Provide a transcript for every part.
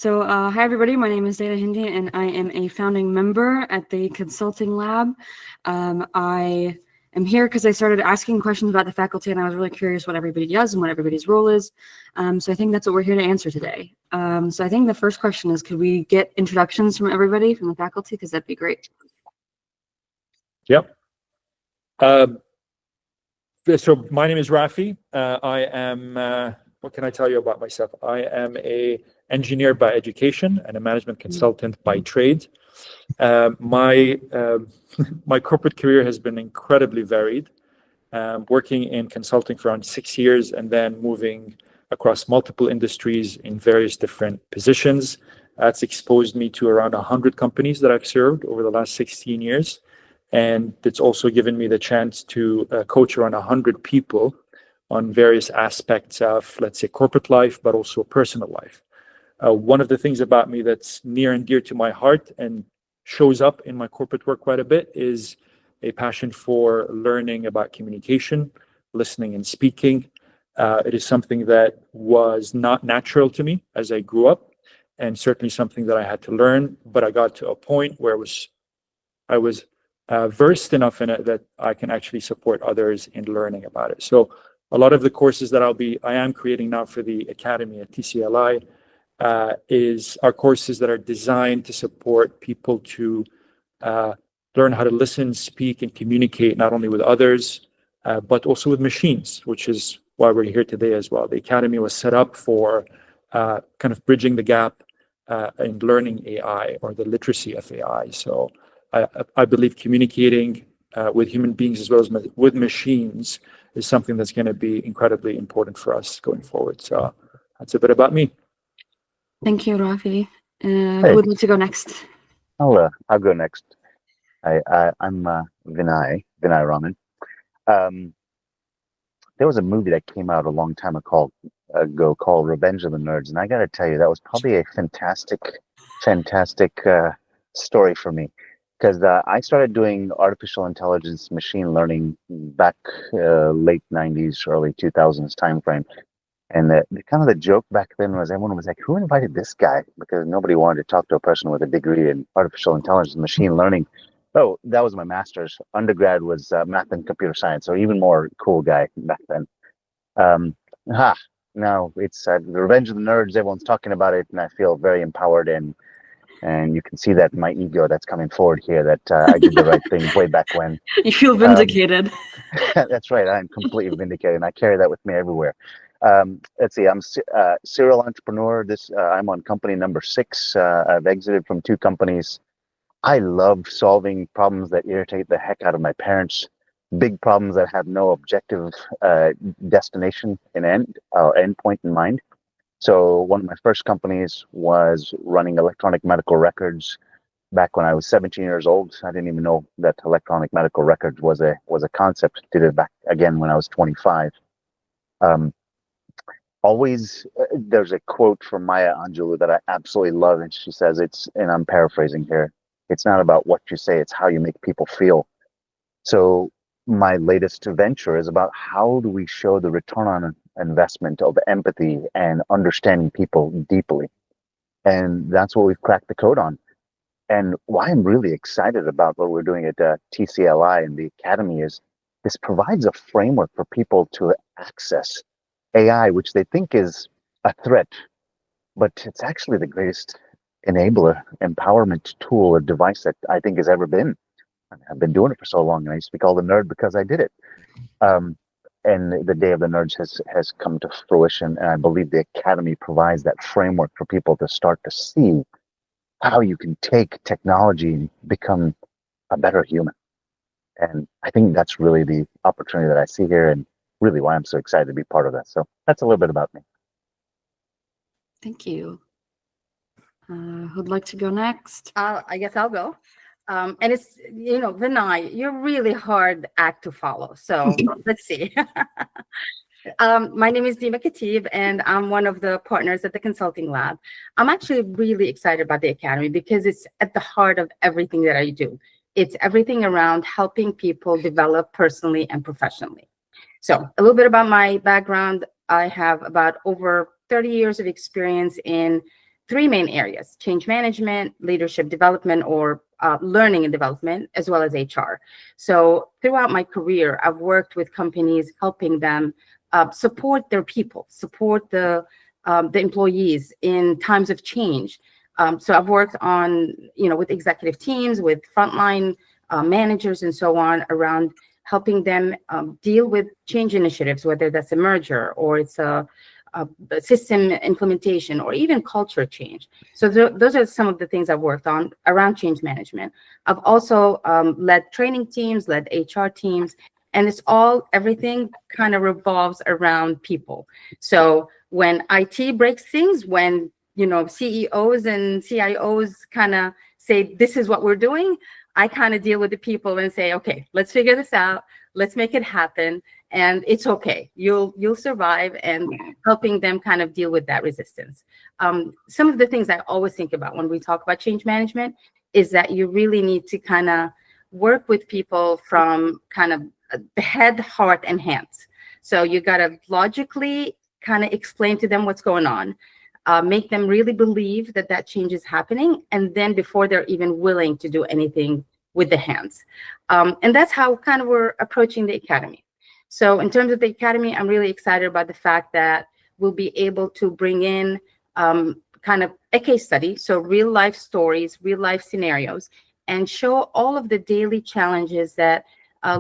Hi everybody, my name is Zayda Hindi and I am a founding member at the Consulting Lab. I am here because I started asking questions about the faculty and I was really curious what everybody does and what everybody's role is. So I think that's what we're here to answer today. So I think the first question is, could we get introductions from everybody, from the faculty, because that'd be great. Yep. So my name is Rafi. I am, what can I tell you about myself? I am an engineer by education and a management consultant by trade. My corporate career has been incredibly varied, working in consulting for around 6 years and then moving across multiple industries in various different positions. That's exposed me to around 100 companies that I've served over the last 16 years. And it's also given me the chance to coach around 100 people on various aspects of, let's say, corporate life, but also personal life. One of the things about me that's near and dear to my heart and shows up in my corporate work quite a bit is a passion for learning about communication, listening and speaking. It is something that was not natural to me as I grew up, and certainly something that I had to learn, but I got to a point where I was versed enough in it that I can actually support others in learning about it. So a lot of the courses that I am creating now for the Academy at TCLi are courses that are designed to support people to learn how to listen, speak, and communicate not only with others, but also with machines, which is why we're here today as well. The Academy was set up for kind of bridging the gap in learning AI, or the literacy of AI. So I believe communicating with human beings as well as with machines is something that's going to be incredibly important for us going forward. So that's a bit about me. Thank you, Rafi. Who would like to go next? I'll go next. I'm Vinay Raman. There was a movie that came out a long time ago called Revenge of the Nerds, and I got to tell you, that was probably a fantastic story for me, because I started doing artificial intelligence, machine learning back late 90s, early 2000s timeframe. And the joke back then was, everyone was like, who invited this guy? Because nobody wanted to talk to a person with a degree in artificial intelligence and machine learning. Oh, that was my master's. Undergrad was math and computer science, so even more cool guy back then. Now it's the Revenge of the Nerds. Everyone's talking about it, and I feel very empowered, and you can see that in my ego that's coming forward here, that I did the right thing way back when. You feel vindicated. That's right. I'm completely vindicated, and I carry that with me everywhere. Let's see. I'm a serial entrepreneur. I'm on company number 6. I've exited from 2 companies. I love solving problems that irritate the heck out of my parents. Big problems that have no objective destination and endpoint in mind. So one of my first companies was running electronic medical records. Back when I was 17 years old, I didn't even know that electronic medical records was a concept. Did it back again when I was 25. There's a quote from Maya Angelou that I absolutely love, and she says, and I'm paraphrasing here, it's not about what you say, it's how you make people feel. So my latest venture is about how do we show the return on investment of empathy and understanding people deeply. And that's what we've cracked the code on. And why I'm really excited about what we're doing at TCLi and the Academy is this provides a framework for people to access AI, which they think is a threat, but it's actually the greatest enabler, empowerment tool or device that I think has ever been. I've been doing it for so long, and I used to be called a nerd because I did it. And the Day of the Nerds has come to fruition, and I believe the Academy provides that framework for people to start to see how you can take technology and become a better human. And I think that's really the opportunity that I see here, and really why I'm so excited to be part of that. So that's a little bit about me. Thank you. Who'd like to go next? I guess I'll go. And it's, Vinay, you're really hard act to follow. So let's see. My name is Dima Khatib, and I'm one of the partners at the Consulting Lab. I'm actually really excited about the Academy because it's at the heart of everything that I do. It's everything around helping people develop personally and professionally. So a little bit about my background. I have about over 30 years of experience in three main areas: change management, leadership development, or learning and development, as well as HR. So throughout my career, I've worked with companies, helping them support their people, support the employees in times of change. So I've worked on, with executive teams, with frontline managers and so on, around helping them deal with change initiatives, whether that's a merger or it's a system implementation or even culture change. So those are some of the things I've worked on around change management. I've also led training teams, led HR teams, and everything kind of revolves around people. So when IT breaks things, when CEOs and CIOs kind of say, this is what we're doing, I kind of deal with the people and say, okay, let's figure this out. Let's make it happen. And it's okay. You'll survive, and helping them kind of deal with that resistance. Some of the things I always think about when we talk about change management is that you really need to kind of work with people from kind of the head, heart, and hands. So you got to logically kind of explain to them what's going on. Make them really believe that change is happening, and then before they're even willing to do anything with the hands. And that's how kind of we're approaching the Academy. So in terms of the Academy, I'm really excited about the fact that we'll be able to bring in kind of a case study, so real life stories, real life scenarios, and show all of the daily challenges that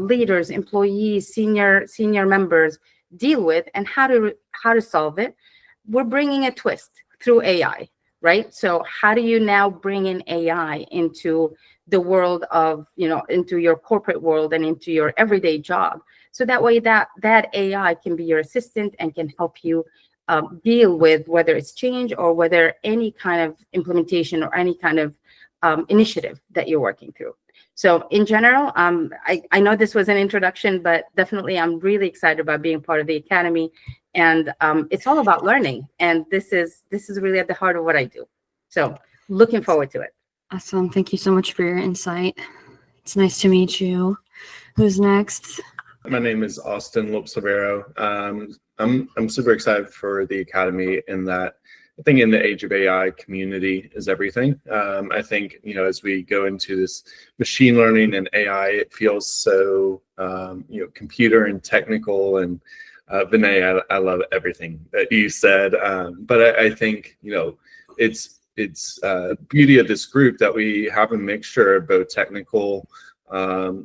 leaders, employees, senior members deal with, and how to solve it. We're bringing a twist through AI, right? So how do you now bring in AI into the world of, into your corporate world and into your everyday job? So that way that AI can be your assistant and can help you deal with whether it's change or whether any kind of implementation or any kind of initiative that you're working through. So in general, I know this was an introduction, but definitely I'm really excited about being part of the Academy. And it's all about learning. And this is really at the heart of what I do. So looking forward to it. Awesome. Thank you so much for your insight. It's nice to meet you. Who's next? My name is Austin Lopes-Severo. I'm super excited for the Academy in that I think in the age of AI, community is everything. I think, as we go into this machine learning and AI, it feels so, computer and technical. And Vinay, I love everything that you said. But I think, it's beauty of this group that we have a mixture of both technical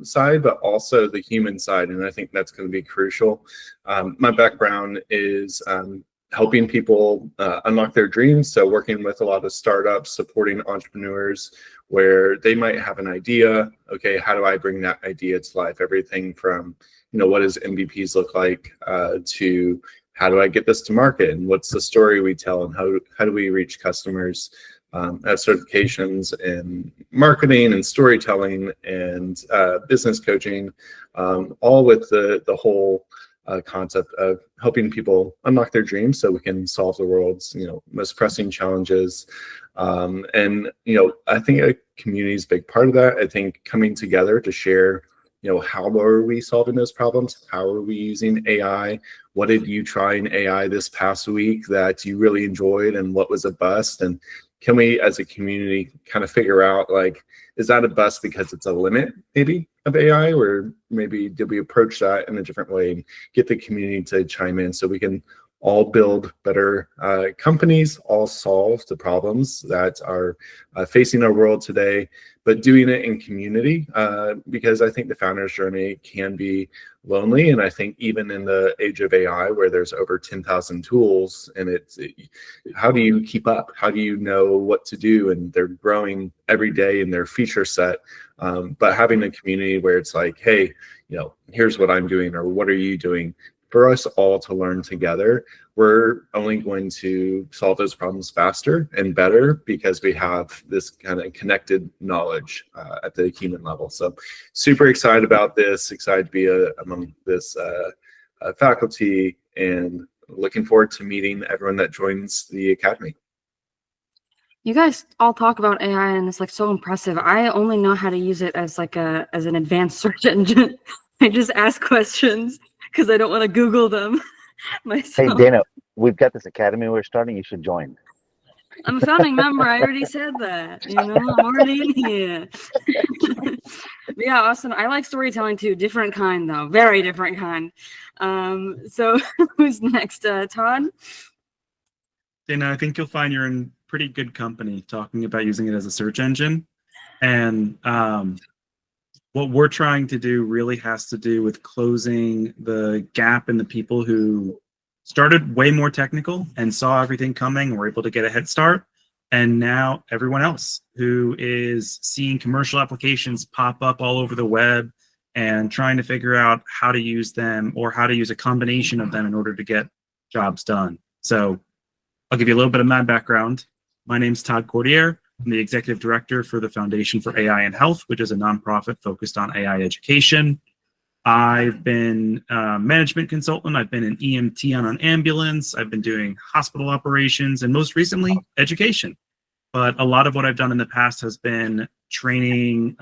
side, but also the human side. And I think that's going to be crucial. My background is helping people unlock their dreams. So working with a lot of startups, supporting entrepreneurs where they might have an idea. Okay, how do I bring that idea to life? Everything from, what does MVPs look like to how do I get this to market? And what's the story we tell? And how do we reach customers? Have certifications in marketing and storytelling and business coaching, all with the whole concept of helping people unlock their dreams so we can solve the world's most pressing challenges. And I think a community is a big part of that. I think coming together to share how are we solving those problems? How are we using AI? What did you try in AI this past week that you really enjoyed, and what was a bust? And can we as a community kind of figure out, like, is that a bust because it's a limit maybe of AI, or maybe did we approach that in a different way and get the community to chime in so we can all build better companies, all solve the problems that are facing our world today, but doing it in community, because I think the founder's journey can be lonely. And I think even in the age of AI, where there's over 10,000 tools, and how do you keep up? How do you know what to do? And they're growing every day in their feature set. But having a community where it's like, hey, here's what I'm doing, or what are you doing? For us all to learn together, we're only going to solve those problems faster and better because we have this kind of connected knowledge at the human level. So super excited about this, excited to be among this faculty, and looking forward to meeting everyone that joins the Academy. You guys all talk about AI and it's like so impressive. I only know how to use it as like as an advanced search engine. I just ask questions because I don't want to Google them myself. Hey, Dana, we've got this Academy we're starting. You should join. I'm a founding member. I already said that. I'm already in here. But yeah, awesome. I like storytelling too. Different kind though. Very different kind. So who's next? Todd? Dana, I think you'll find you're in pretty good company talking about using it as a search engine. And what we're trying to do really has to do with closing the gap in the people who started way more technical and saw everything coming and were able to get a head start. And now everyone else who is seeing commercial applications pop up all over the web and trying to figure out how to use them or how to use a combination of them in order to get jobs done. So I'll give you a little bit of my background. My name's Todd Cordier. I'm the executive director for the Foundation for AI and Health, which is a nonprofit focused on AI education. I've been a management consultant. I've been an EMT on an ambulance. I've been doing hospital operations and most recently education. But a lot of what I've done in the past has been training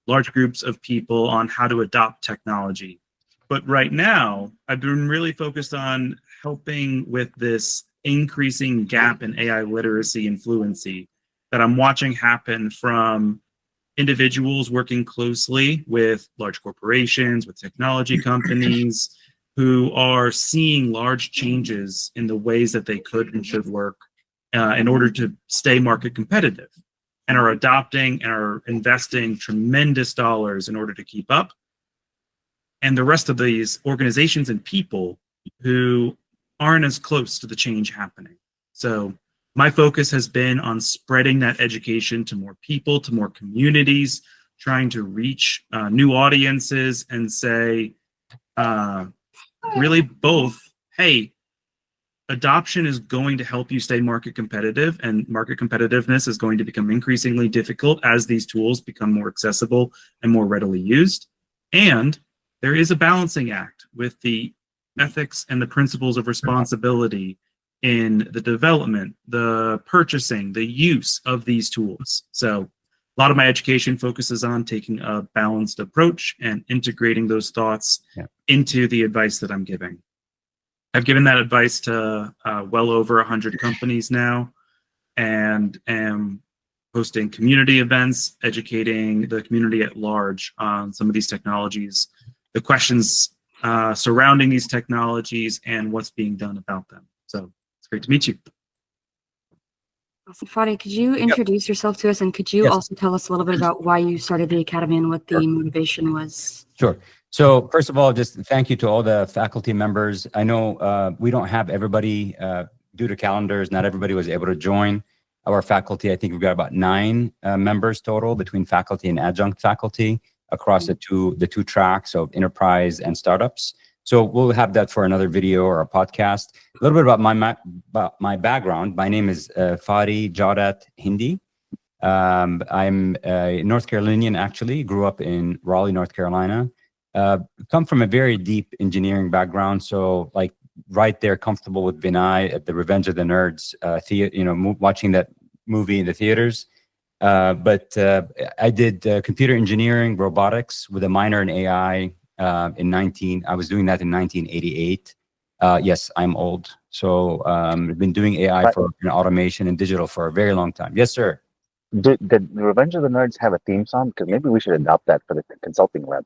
large groups of people on how to adopt technology. But right now, I've been really focused on helping with this increasing gap in AI literacy and fluency that I'm watching happen from individuals working closely with large corporations, with technology companies, who are seeing large changes in the ways that they could and should work in order to stay market competitive, and are adopting and are investing tremendous dollars in order to keep up. And the rest of these organizations and people who aren't as close to the change happening. So my focus has been on spreading that education to more people, to more communities, trying to reach new audiences and say, really both, hey, adoption is going to help you stay market competitive, and market competitiveness is going to become increasingly difficult as these tools become more accessible and more readily used. And there is a balancing act with the ethics and the principles of responsibility in the development, the purchasing, the use of these tools. So a lot of my education focuses on taking a balanced approach and integrating those thoughts into the advice that I'm giving. I've given that advice to well over 100 companies now, and am hosting community events, educating the community at large on some of these technologies, the questions surrounding these technologies, and what's being done about them. So it's great to meet you. Awesome. Fadi, could you introduce yourself to us, and could you also tell us a little bit about why you started the Academy and what the motivation was? Sure. So first of all, just thank you to all the faculty members. I know we don't have everybody due to calendars. Not everybody was able to join our faculty. I think we've got about 9 members total between faculty and adjunct faculty across the two tracks of enterprise and startups. So we'll have that for another video or a podcast. A little bit about my background. My name is Fadi Jawdat Hindi. I'm a North Carolinian, actually. Grew up in Raleigh, North Carolina. Come from a very deep engineering background. So like right there, comfortable with Vinay at the Revenge of the Nerds, watching that movie in the theaters. But I did computer engineering, robotics with a minor in AI. I was doing that in 1988. Yes, I'm old. So I've been doing AI for automation and digital for a very long time. Yes, sir. Did the Revenge of the Nerds have a theme song? Because maybe we should adopt that for the consulting lab.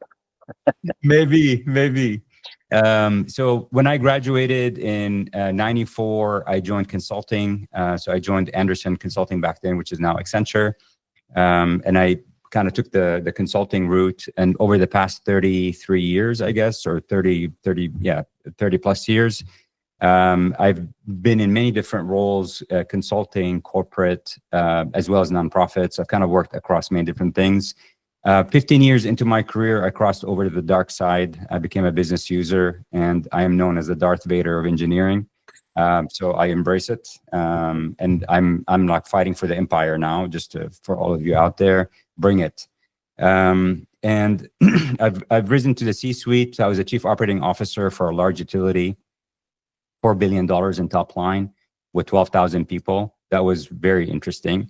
Maybe. So when I graduated in 94, I joined consulting. So I joined Anderson Consulting back then, which is now Accenture. And I kind of took the consulting route, and over the past 33 years, I guess, or 30 plus years, I've been in many different roles, consulting, corporate, as well as nonprofits. I've kind of worked across many different things. 15 years into my career, I crossed over to the dark side. I became a business user, and I am known as the Darth Vader of engineering. So I embrace it, and I'm like fighting for the empire now. Just for all of you out there, bring it. And I've risen to the C-suite. I was a chief operating officer for a large utility, $4 billion in top line with 12,000 people. That was very interesting.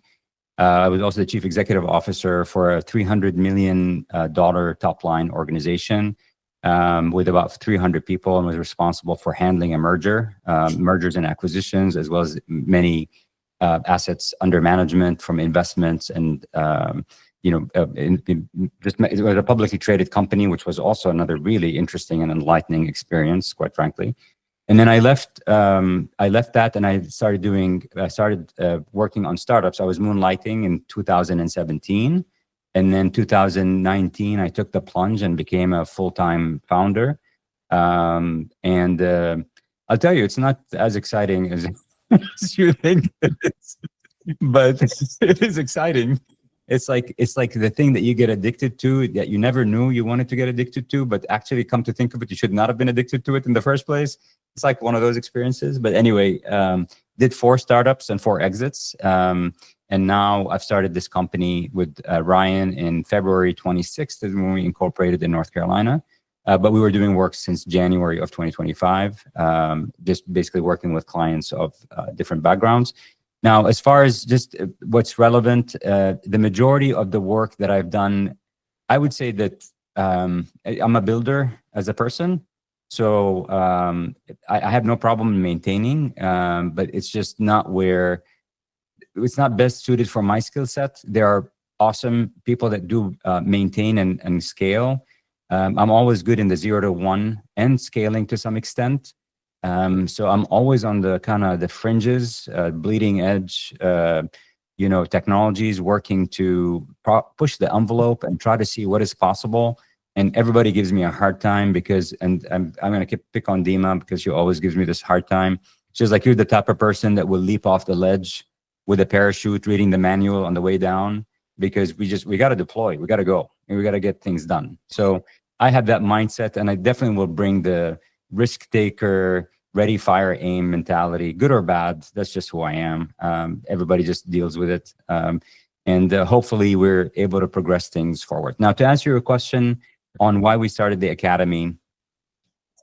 I was also the chief executive officer for a $300 million top line organization with about 300 people, and was responsible for handling a mergers and acquisitions, as well as many assets under management from investments, and it was a publicly traded company, which was also another really interesting and enlightening experience, quite frankly. And then I left that, and I started working on startups. I was moonlighting in 2017, and then 2019 I took the plunge and became a full-time founder. And I'll tell you, it's not as exciting as you think it is, but it is exciting. It's like the thing that you get addicted to that you never knew you wanted to get addicted to, but actually, come to think of it, you should not have been addicted to it in the first place. It's like one of those experiences. But anyway, did 4 startups and 4 exits. And now I've started this company with Ryan in February 26th, when we incorporated in North Carolina. But we were doing work since January of 2025, just basically working with clients of different backgrounds. Now, as far as just what's relevant, the majority of the work that I've done, I would say that I'm a builder as a person. So I have no problem maintaining, but it's just not it's not best suited for my skill set. There are awesome people that do maintain and scale. I'm always good in the 0 to 1 and scaling to some extent. So I'm always on the kind of the fringes, bleeding edge, technologies, working to push the envelope and try to see what is possible. And everybody gives me a hard time because, and I'm going to pick on Dima because she always gives me this hard time. She's like, you're the type of person that will leap off the ledge with a parachute, reading the manual on the way down, because we got to deploy, we got to go, and we got to get things done. So I have that mindset, and I definitely will bring the risk taker, ready, fire, aim mentality, good or bad. That's just who I am. Everybody just deals with it. And hopefully we're able to progress things forward. Now, to answer your question on why we started the Academy,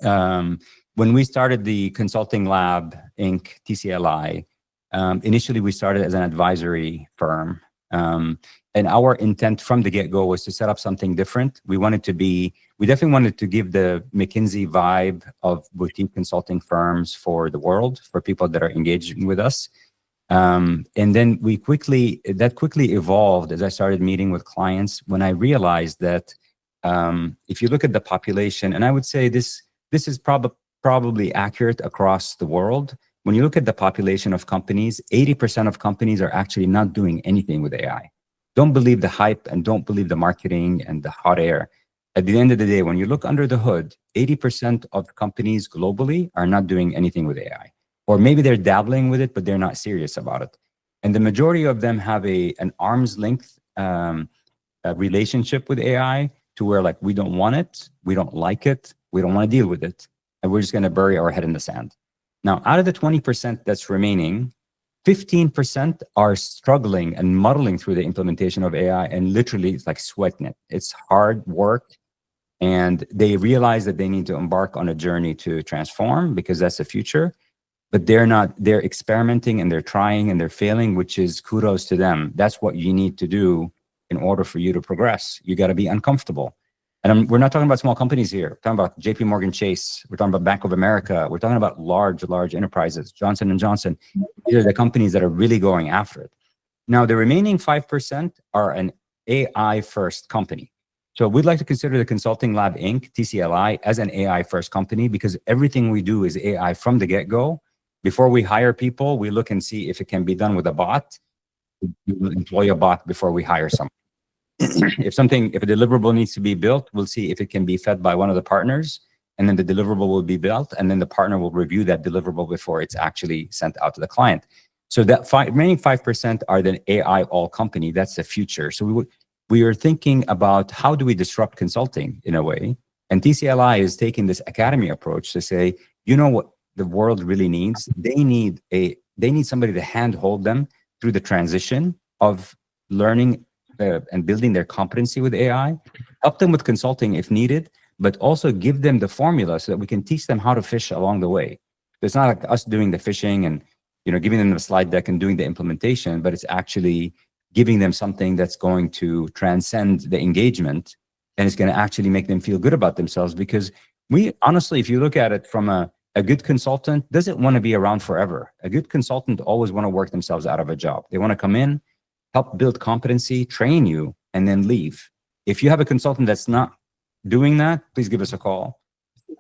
when we started the Consulting Lab, Inc., TCLi, initially we started as an advisory firm. And our intent from the get-go was to set up something different. We definitely wanted to give the McKinsey vibe of boutique consulting firms for the world, for people that are engaging with us. And then that quickly evolved as I started meeting with clients, when I realized that if you look at the population, and I would say this is probably accurate across the world. When you look at the population of companies, 80% of companies are actually not doing anything with AI. Don't believe the hype and don't believe the marketing and the hot air. At the end of the day, when you look under the hood, 80% of companies globally are not doing anything with AI. Or maybe they're dabbling with it, but they're not serious about it. And the majority of them have an arm's length relationship with AI, to where, like, we don't want it, we don't like it, we don't want to deal with it, and we're just going to bury our head in the sand. Now, out of the 20% that's remaining, 15% are struggling and muddling through the implementation of AI, and literally it's like sweating it. It's hard work, and they realize that they need to embark on a journey to transform, because that's the future. But they're experimenting and they're trying and they're failing, which is kudos to them. That's what you need to do in order for you to progress. You got to be uncomfortable. And we're not talking about small companies here. We're talking about JP Morgan Chase. We're talking about Bank of America. We're talking about large enterprises, Johnson & Johnson. These are the companies that are really going after it. Now, the remaining 5% are an AI-first company. So we'd like to consider the Consulting Lab, Inc., TCLi, as an AI-first company, because everything we do is AI from the get-go. Before we hire people, we look and see if it can be done with a bot. We will employ a bot before we hire someone. If a deliverable needs to be built, we'll see if it can be fed by one of the partners, and then the deliverable will be built, and then the partner will review that deliverable before it's actually sent out to the client. So that remaining 5% are the AI all company. That's the future. So we are thinking about, how do we disrupt consulting in a way? And TCLi is taking this academy approach to say, you know what the world really needs? They need somebody to handhold them through the transition of learning and building their competency with AI, help them with consulting if needed, but also give them the formula so that we can teach them how to fish along the way. It's not like us doing the fishing and giving them the slide deck and doing the implementation, but it's actually giving them something that's going to transcend the engagement, and it's going to actually make them feel good about themselves. Because we honestly, if you look at it from a a good consultant doesn't want to be around forever. A good consultant always want to work themselves out of a job. They want to come in, help build competency, train you, and then leave. If you have a consultant that's not doing that, please give us a call.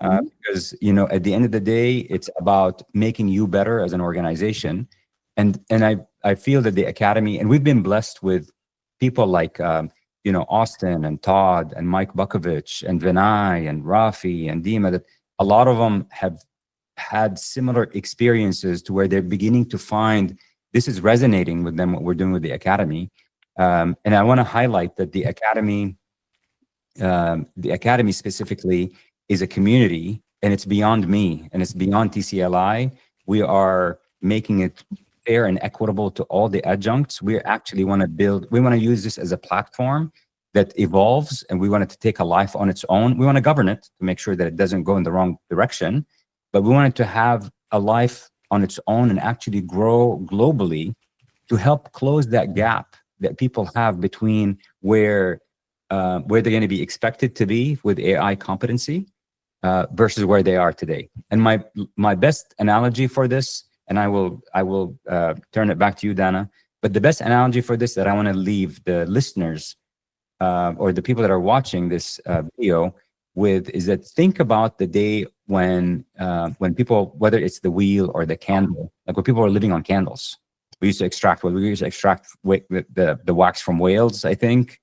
Because, you know, at the end of the day, it's about making you better as an organization. And I feel that the Academy, and we've been blessed with people like, you know, Austin and Todd and Mike Bukovich and Vinay and Rafi and Dima, that a lot of them have had similar experiences to where they're beginning to find this is resonating with them, what we're doing with the Academy. And I want to highlight that the Academy specifically is a community, and it's beyond me, and it's beyond TCLi. We are making it fair and equitable to all the adjuncts. We actually want to use this as a platform that evolves, and we want it to take a life on its own. We want to govern it to make sure that it doesn't go in the wrong direction, but we want it to have a life on its own and actually grow globally to help close that gap that people have between where they're going to be expected to be with AI competency versus where they are today. And my best analogy for this, and I will turn it back to you, Dana, but the best analogy for this that I want to leave the listeners or the people that are watching this video with is that think about the day when people, whether it's the wheel or the candle, like when people were living on candles. We used to extract the wax from whales, I think.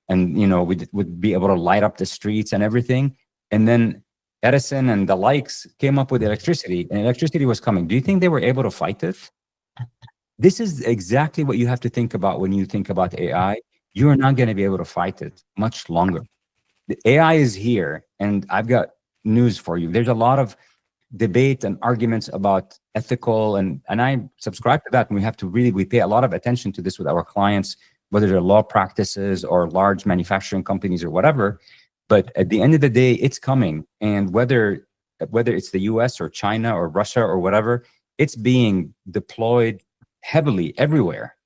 And, you know, we would be able to light up the streets and everything. And then Edison and the likes came up with electricity, and electricity was coming. Do you think they were able to fight it? This is exactly what you have to think about when you think about AI. You are not going to be able to fight it much longer. The AI is here, and I've got news for you. There's a lot of debate and arguments about ethical, and I subscribe to that. And we pay a lot of attention to this with our clients, whether they're law practices or large manufacturing companies or whatever. But at the end of the day, it's coming. And whether it's the US or China or Russia or whatever, it's being deployed heavily everywhere.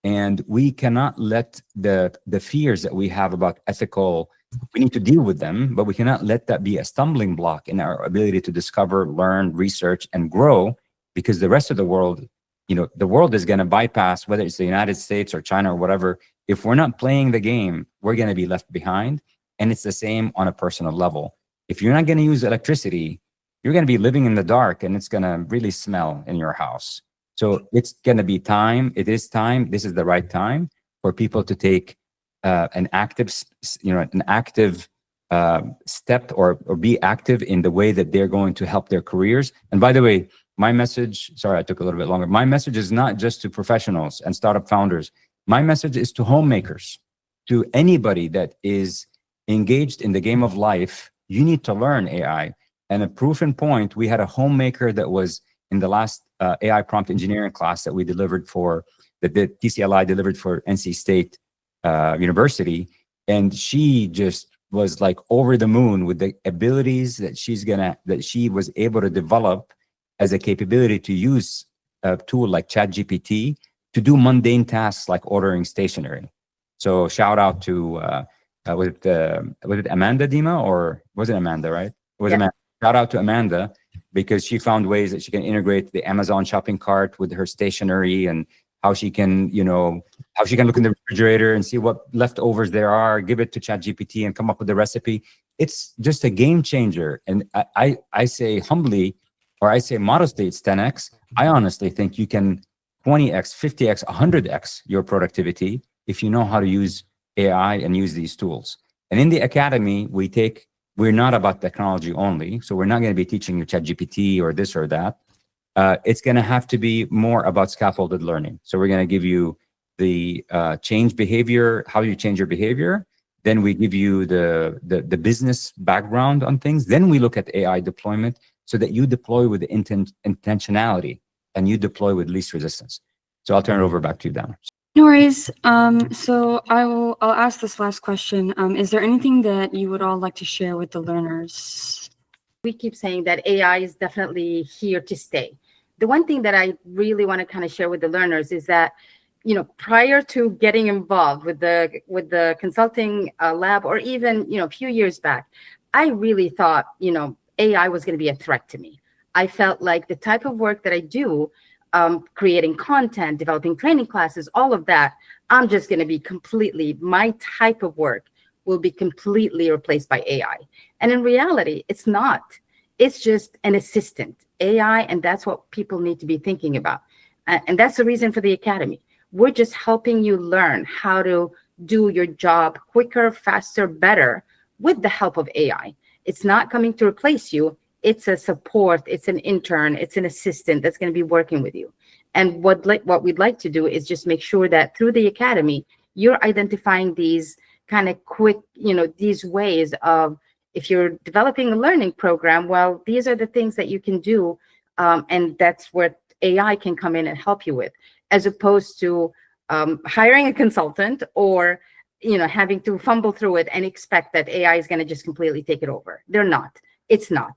And we cannot let the fears that we have about ethical, we need to deal with them, but we cannot let that be a stumbling block in our ability to discover, learn, research, and grow, because the rest of the world, you know, the world is going to bypass, whether it's the United States or China or whatever. If we're not playing the game, we're going to be left behind. And it's the same on a personal level. If you're not going to use electricity, you're going to be living in the dark, and it's going to really smell in your house. So it's going to be time. It is time. This is the right time for people to take an active step or be active in the way that they're going to help their careers. And by the way, my message, sorry, I took a little bit longer. My message is not just to professionals and startup founders. My message is to homemakers, to anybody that is engaged in the game of life. You need to learn AI. And a proof in point, we had a homemaker that was in the last AI prompt engineering class that we delivered that the TCLi delivered for NC State University. And she just was like over the moon with the abilities that she was able to develop as a capability to use a tool like ChatGPT to do mundane tasks like ordering stationery. So shout out to was it Amanda Dima, or was it Amanda, right? It was Amanda. Shout out to Amanda, because she found ways that she can integrate the Amazon shopping cart with her stationery, and how she can look in the refrigerator and see what leftovers there are, give it to ChatGPT and come up with the recipe. It's just a game changer. And I say humbly, or I say modestly, it's 10x. I honestly think you can 20x, 50x, 100x your productivity if you know how to use AI and use these tools. And in the Academy, we're not about technology only. So we're not going to be teaching you ChatGPT or this or that. It's going to have to be more about scaffolded learning. So we're going to give you the change behavior, how you change your behavior. Then we give you the business background on things. Then we look at AI deployment so that you deploy with intentionality and you deploy with least resistance. So I'll turn it over back to you, Dan. No worries. So I'll ask this last question. Is there anything that you would all like to share with the learners? We keep saying that AI is definitely here to stay. The one thing that I really want to kind of share with the learners is that, you know, prior to getting involved with the consulting lab, or even, you know, a few years back, I really thought, you know, AI was going to be a threat to me. I felt like the type of work that I do, creating content, developing training classes, all of that, I'm just going to be completely, my type of work will be completely replaced by AI. And in reality, it's not. It's just an assistant, AI, and that's what people need to be thinking about. And that's the reason for the Academy. We're just helping you learn how to do your job quicker, faster, better with the help of AI. It's not coming to replace you. It's a support, it's an intern, it's an assistant that's going to be working with you. And what we'd like to do is just make sure that through the Academy, you're identifying these kind of quick, these ways of, if you're developing a learning program, well, these are the things that you can do. And that's where AI can come in and help you with, as opposed to hiring a consultant or having to fumble through it and expect that AI is going to just completely take it over. They're not. It's not.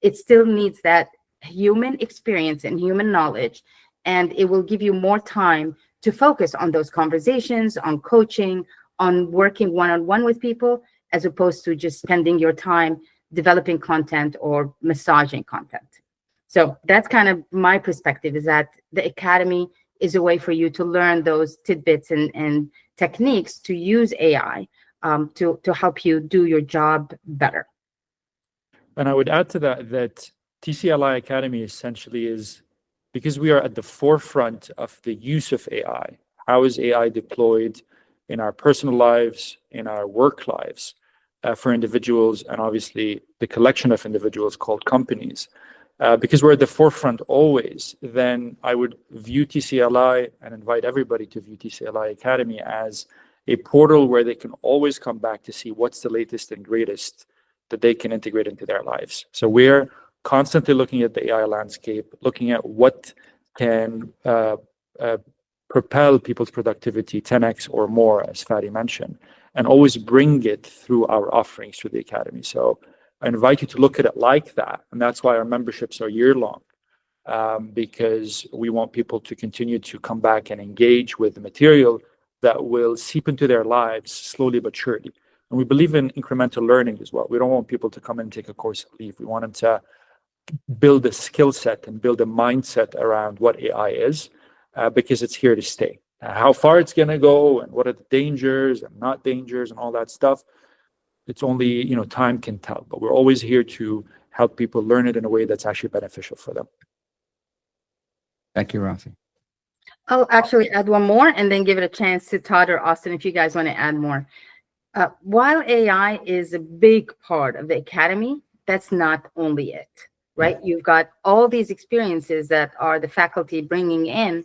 It still needs that human experience and human knowledge, and it will give you more time to focus on those conversations, on coaching, on working one-on-one with people, as opposed to just spending your time developing content or massaging content. So that's kind of my perspective, is that the Academy is a way for you to learn those tidbits and techniques to use AI to help you do your job better. And I would add to that TCLi Academy essentially is, because we are at the forefront of the use of AI. How is AI deployed in our personal lives, in our work lives, for individuals, and obviously the collection of individuals called companies? Because we're at the forefront always, then I would view TCLi and invite everybody to view TCLi Academy as a portal where they can always come back to see what's the latest and greatest that they can integrate into their lives. So we're constantly looking at the AI landscape, looking at what can propel people's productivity 10x or more, as Fadi mentioned, and always bring it through our offerings through the Academy. So I invite you to look at it like that. And that's why our memberships are year-long, because we want people to continue to come back and engage with the material that will seep into their lives slowly but surely. And we believe in incremental learning as well. We don't want people to come and take a course and leave. We want them to build a skill set and build a mindset around what AI is, because it's here to stay. How far it's going to go and what are the dangers and not dangers and all that stuff, it's only, time can tell. But we're always here to help people learn it in a way that's actually beneficial for them. Thank you, Rafi. I'll actually add one more and then give it a chance to Todd or Austin if you guys want to add more. While AI is a big part of the Academy, that's not only it, right? You've got all these experiences that are the faculty bringing in,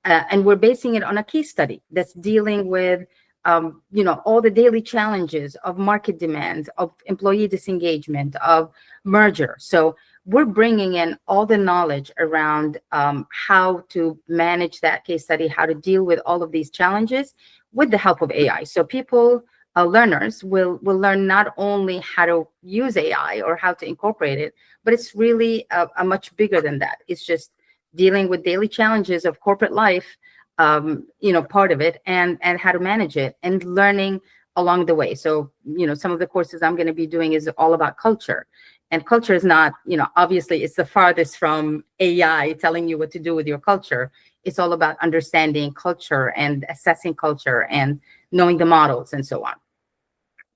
and we're basing it on a case study that's dealing with, all the daily challenges of market demands, of employee disengagement, of merger. So we're bringing in all the knowledge around how to manage that case study, how to deal with all of these challenges with the help of AI. So people, learners will learn not only how to use AI or how to incorporate it, but it's really a much bigger than that. It's just dealing with daily challenges of corporate life, part of it, and how to manage it, and learning along the way. So, some of the courses I'm going to be doing is all about culture. And culture is not, obviously it's the farthest from AI telling you what to do with your culture. It's all about understanding culture and assessing culture and knowing the models and so on.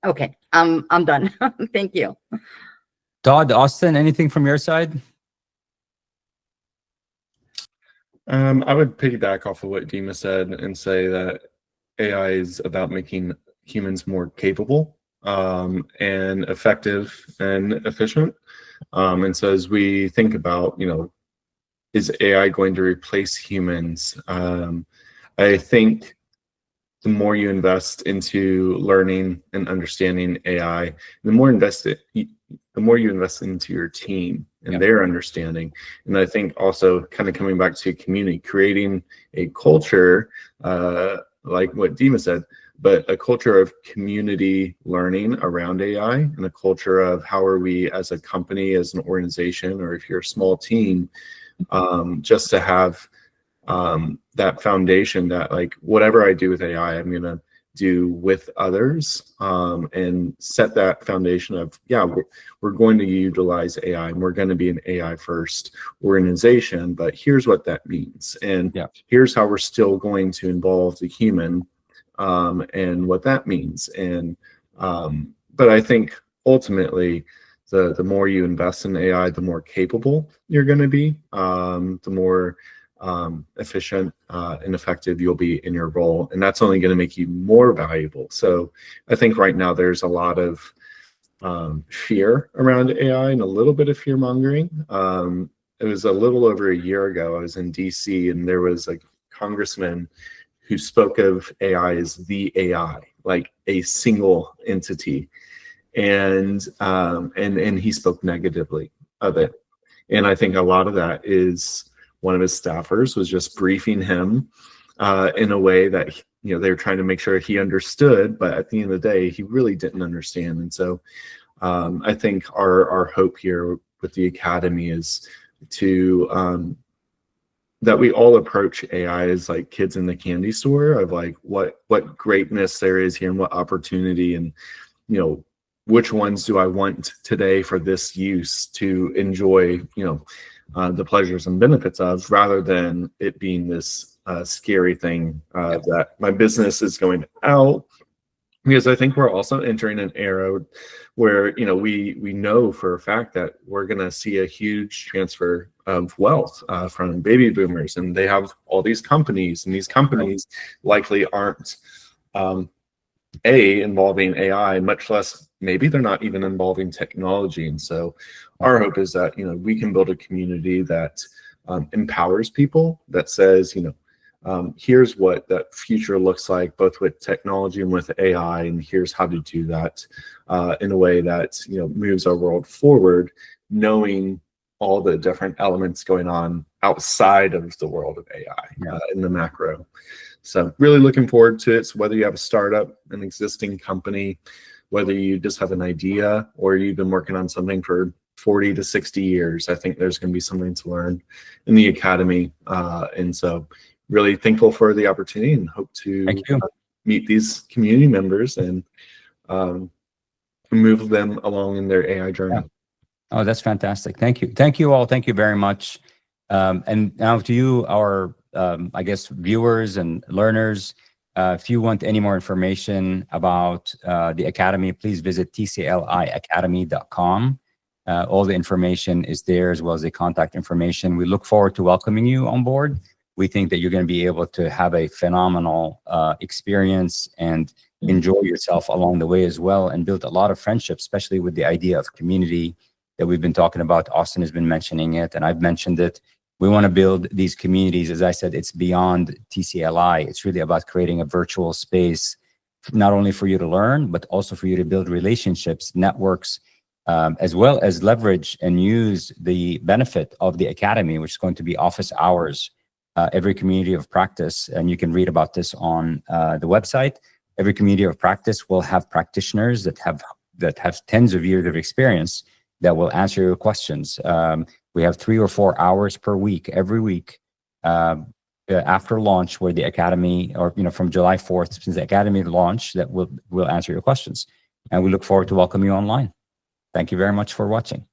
Okay, I'm done. Thank you. Todd, Austin, anything from your side? I would piggyback off of what Dima said and say that AI is about making humans more capable and effective and efficient. And so as we think about, is AI going to replace humans? I think the more you invest into learning and understanding AI, the more you invest into your team and their understanding. And I think also kind of coming back to community, creating a culture, like what Dima said, but a culture of community learning around AI, and a culture of how are we as a company, as an organization, or if you're a small team, just to have that foundation that, like, whatever I do with AI, I'm going to do with others, and set that foundation of, yeah, we're going to utilize AI and we're going to be an AI first organization, but here's what that means. And here's how we're still going to involve the human, and what that means. And, but I think ultimately, the more you invest in AI, the more capable you're going to be, the more efficient and effective you'll be in your role, and that's only going to make you more valuable. So I think right now there's a lot of fear around AI and a little bit of fear mongering. It was a little over a year ago, I was in DC, and there was a congressman who spoke of AI as the AI, like a single entity, and he spoke negatively of it. And I think a lot of that is one of his staffers was just briefing him in a way that, you know, they were trying to make sure he understood, but at the end of the day, he really didn't understand. And so I think our hope here with the Academy is to that we all approach AI as like kids in the candy store, of like what greatness there is here and what opportunity, and, you know, which ones do I want today for this use to enjoy, you know, the pleasures and benefits of, rather than it being this scary thing that my business is going out. Because I think we're also entering an era where, you know, we know for a fact that we're going to see a huge transfer of wealth from baby boomers, and they have all these companies, and these companies likely aren't involving AI, much less maybe they're not even involving technology. And so our hope is that, you know, we can build a community that empowers people, that says, you know, here's what that future looks like, both with technology and with AI, and here's how to do that in a way that, you know, moves our world forward, knowing all the different elements going on outside of the world of AI in the macro. So really looking forward to it. So whether you have a startup, an existing company, whether you just have an idea, or you've been working on something for 40 to 60 years, I think there's going to be something to learn in the Academy. And so really thankful for the opportunity, and hope to meet these community members and move them along in their AI journey. Oh, that's fantastic. Thank you. Thank you all. Thank you very much. And now to you, our, I guess, viewers and learners, if you want any more information about the Academy, please visit tcliacademy.com. All the information is there, as well as the contact information. We look forward to welcoming you on board. We think that you're going to be able to have a phenomenal experience and enjoy yourself along the way as well, and build a lot of friendships, especially with the idea of community that we've been talking about. Austin has been mentioning it, and I've mentioned it. We want to build these communities. As I said, it's beyond TCLi. It's really about creating a virtual space, not only for you to learn, but also for you to build relationships, networks, as well as leverage and use the benefit of the Academy, which is going to be office hours, every community of practice. And you can read about this on the website. Every community of practice will have practitioners that have tens of years of experience that will answer your questions. We have 3 or 4 hours per week, every week, after launch, where the Academy, or, you know, from July 4th, since the Academy launch, that will answer your questions. And we look forward to welcoming you online. Thank you very much for watching.